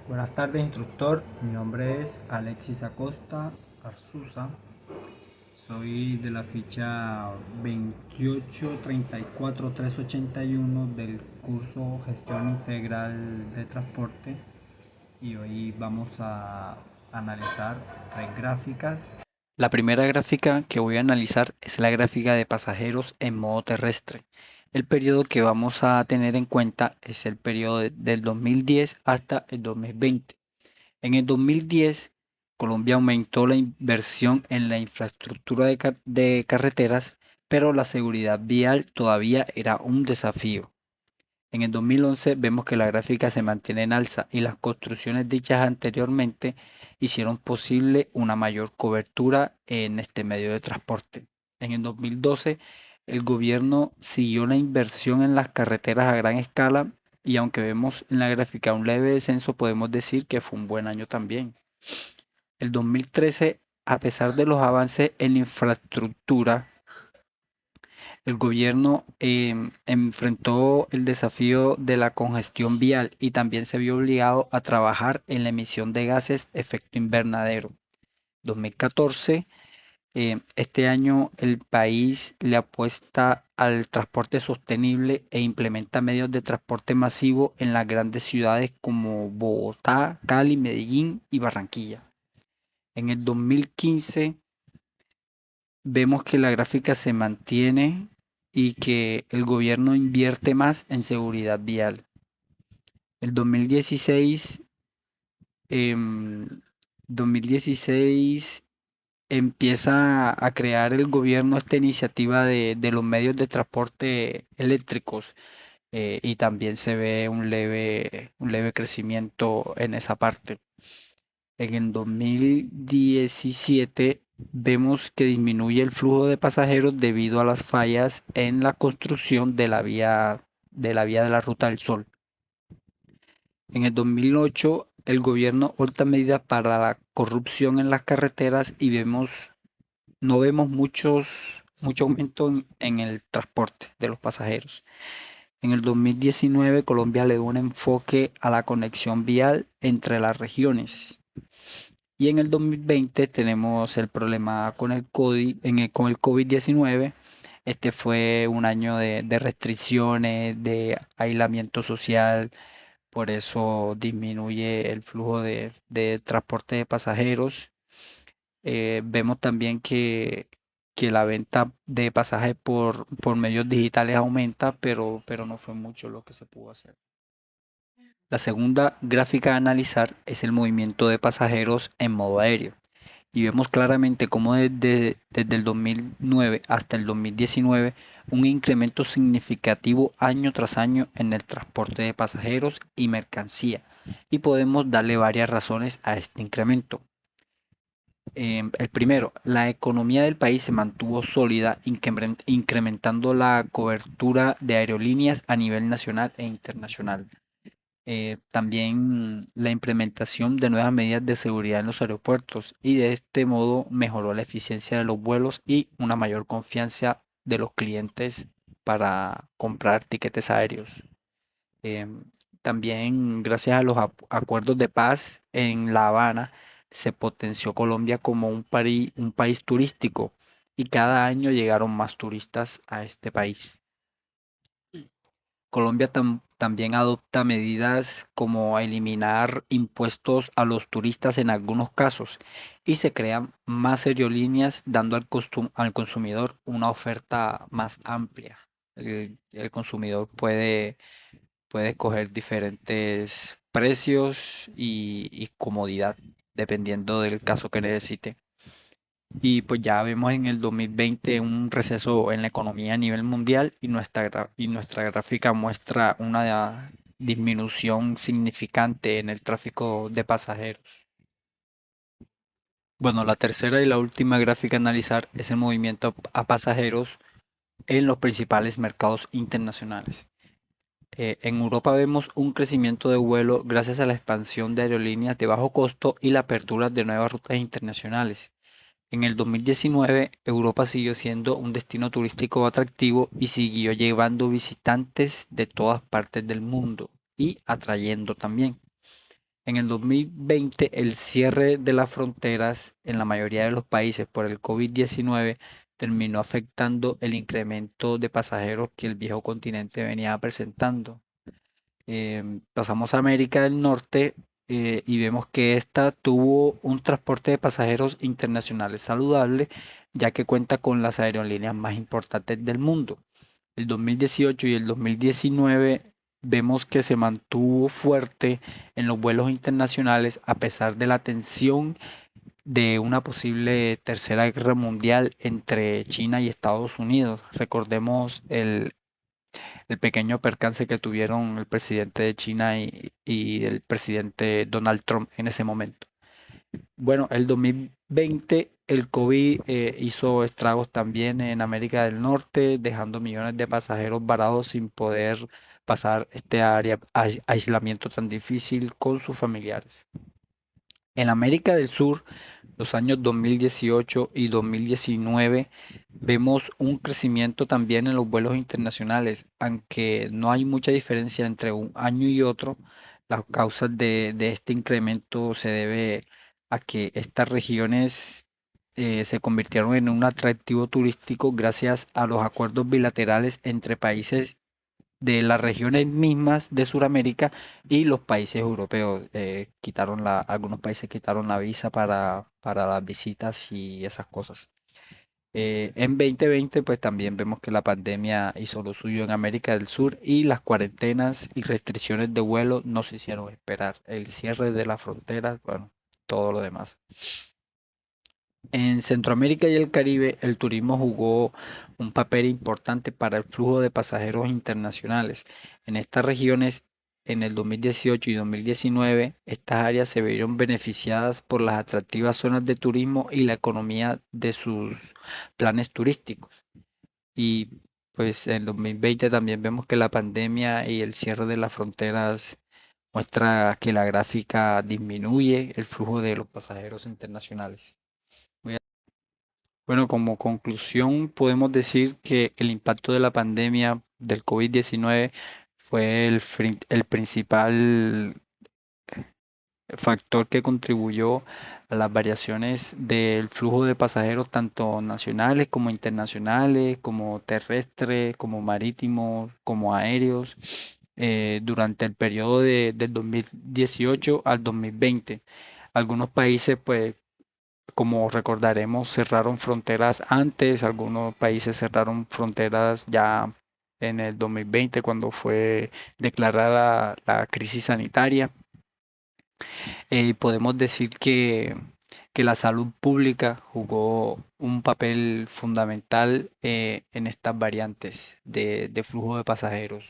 Buenas tardes, instructor. Mi nombre es Alexis Acosta Arzuza. Soy de la ficha 2834381 del curso Gestión Integral de Transporte y hoy vamos a analizar tres gráficas. La primera gráfica que voy a analizar es la gráfica de pasajeros en modo terrestre. El periodo que vamos a tener en cuenta es el periodo del 2010 hasta el 2020. En el 2010, Colombia aumentó la inversión en la infraestructura de carreteras, pero la seguridad vial todavía era un desafío. En el 2011 vemos que la gráfica se mantiene en alza y las construcciones dichas anteriormente hicieron posible una mayor cobertura en este medio de transporte. En el 2012 el gobierno siguió la inversión en las carreteras a gran escala y aunque vemos en la gráfica un leve descenso, podemos decir que fue un buen año también. El 2013, a pesar de los avances en infraestructura, el gobierno enfrentó el desafío de la congestión vial y también se vio obligado a trabajar en la emisión de gases efecto invernadero. 2014, este año el país le apuesta al transporte sostenible e implementa medios de transporte masivo en las grandes ciudades como Bogotá, Cali, Medellín y Barranquilla. En el 2015 vemos que la gráfica se mantiene y que el gobierno invierte más en seguridad vial. El 2016, 2016 empieza a crear el gobierno esta iniciativa de los medios de transporte eléctricos, y también se ve un leve crecimiento en esa parte. En el 2017 vemos que disminuye el flujo de pasajeros debido a las fallas en la construcción de la Ruta del Sol. En el 2008 el gobierno opta medidas para la corrupción en las carreteras y no vemos mucho aumento en el transporte de los pasajeros. En el 2019 Colombia le dio un enfoque a la conexión vial entre las regiones. Y en el 2020 tenemos el problema con el con el COVID-19. Este fue un año de restricciones, de aislamiento social, por eso disminuye el flujo de transporte de pasajeros. Vemos también que la venta de pasajes por medios digitales aumenta, pero no fue mucho lo que se pudo hacer. La segunda gráfica a analizar es el movimiento de pasajeros en modo aéreo. Y vemos claramente cómo desde el 2009 hasta el 2019 un incremento significativo año tras año en el transporte de pasajeros y mercancía. Y podemos darle varias razones a este incremento. El primero, la economía del país se mantuvo sólida, incrementando la cobertura de aerolíneas a nivel nacional e internacional. También la implementación de nuevas medidas de seguridad en los aeropuertos y de este modo mejoró la eficiencia de los vuelos y una mayor confianza de los clientes para comprar tiquetes aéreos. Em, También gracias a los acuerdos de paz en La Habana se potenció Colombia como un país turístico y cada año llegaron más turistas a este país. Colombia también adopta medidas como eliminar impuestos a los turistas en algunos casos y se crean más aerolíneas dando al consumidor una oferta más amplia. El consumidor puede escoger diferentes precios y comodidad dependiendo del caso que necesite. Y pues ya vemos en el 2020 un receso en la economía a nivel mundial y y nuestra gráfica muestra una disminución significante en el tráfico de pasajeros. Bueno, la tercera y la última gráfica a analizar es el movimiento a pasajeros en los principales mercados internacionales. En Europa vemos un crecimiento de vuelo gracias a la expansión de aerolíneas de bajo costo y la apertura de nuevas rutas internacionales. En el 2019, Europa siguió siendo un destino turístico atractivo y siguió llevando visitantes de todas partes del mundo y atrayendo también. En el 2020, el cierre de las fronteras en la mayoría de los países por el COVID-19 terminó afectando el incremento de pasajeros que el viejo continente venía presentando. Pasamos a América del Norte y vemos que esta tuvo un transporte de pasajeros internacionales saludable, ya que cuenta con las aerolíneas más importantes del mundo. El 2018 y el 2019 vemos que se mantuvo fuerte en los vuelos internacionales a pesar de la tensión de una posible tercera guerra mundial entre China y Estados Unidos. Recordemos el pequeño percance que tuvieron el presidente de China y el presidente Donald Trump en ese momento. Bueno, el 2020 el COVID hizo estragos también en América del Norte, dejando millones de pasajeros varados sin poder pasar este aislamiento tan difícil con sus familiares. En América del Sur, los años 2018 y 2019, vemos un crecimiento también en los vuelos internacionales, aunque no hay mucha diferencia entre un año y otro. Las causas de este incremento se debe a que estas regiones se convirtieron en un atractivo turístico gracias a los acuerdos bilaterales entre países de las regiones mismas de Sudamérica y los países europeos. Algunos países quitaron la visa para las visitas y esas cosas. En 2020, pues también vemos que la pandemia hizo lo suyo en América del Sur y las cuarentenas y restricciones de vuelo no se hicieron esperar. El cierre de las fronteras, bueno, todo lo demás. En Centroamérica y el Caribe, el turismo jugó un papel importante para el flujo de pasajeros internacionales. En estas regiones, en el 2018 y 2019, estas áreas se vieron beneficiadas por las atractivas zonas de turismo y la economía de sus planes turísticos. Y pues en 2020 también vemos que la pandemia y el cierre de las fronteras muestra que la gráfica disminuye el flujo de los pasajeros internacionales. Bueno, como conclusión podemos decir que el impacto de la pandemia del COVID-19 fue el principal factor que contribuyó a las variaciones del flujo de pasajeros tanto nacionales como internacionales, como terrestres, como marítimos, como aéreos, durante el periodo del 2018 al 2020. Algunos países pues como recordaremos, cerraron fronteras antes, algunos países cerraron fronteras ya en el 2020 cuando fue declarada la crisis sanitaria. Podemos decir que la salud pública jugó un papel fundamental en estas variantes de flujo de pasajeros.